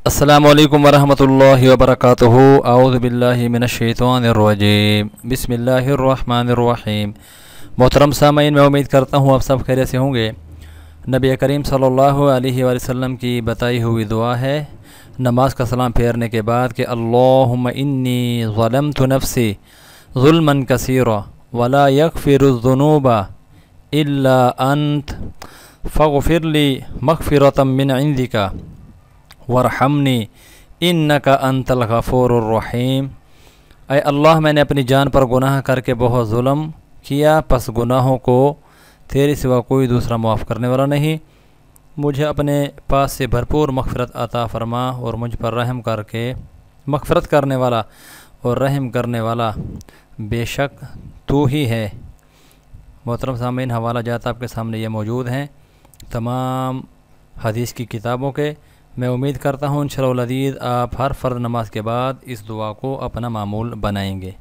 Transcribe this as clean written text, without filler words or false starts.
السلام علیکم ورحمۃ اللہ وبرکاتہ۔ اعوذ باللہ من الشیطان الرجیم، بسم اللہ الرحمن الرحیم۔ محترم سامعین، میں امید کرتا ہوں آپ سب خیریت سے ہوں گے۔ نبی کریم صلی اللہ علیہ وآلہ وسلم کی بتائی ہوئی دعا ہے نماز کا سلام پھیرنے کے بعد کہ اللہم انی ظلمت نفسی ظلما کثیرا ولا یغفر الذنوب الا انت فاغفر لی مغفرۃ من عندک ورحمنی انک انت الغفور الرحیم۔ اے اللہ، میں نے اپنی جان پر گناہ کر کے بہت ظلم کیا، پس گناہوں کو تیرے سوا کوئی دوسرا معاف کرنے والا نہیں۔ مجھے اپنے پاس سے بھرپور مغفرت عطا فرما اور مجھ پر رحم کر کے مغفرت کرنے والا اور رحم کرنے والا بے شک تو ہی ہے۔ محترم سامعین، حوالہ جات آپ کے سامنے یہ موجود ہیں تمام حدیث کی کتابوں کے۔ میں امید کرتا ہوں انشاءاللہ العزیز آپ ہر فرض نماز کے بعد اس دعا کو اپنا معمول بنائیں گے۔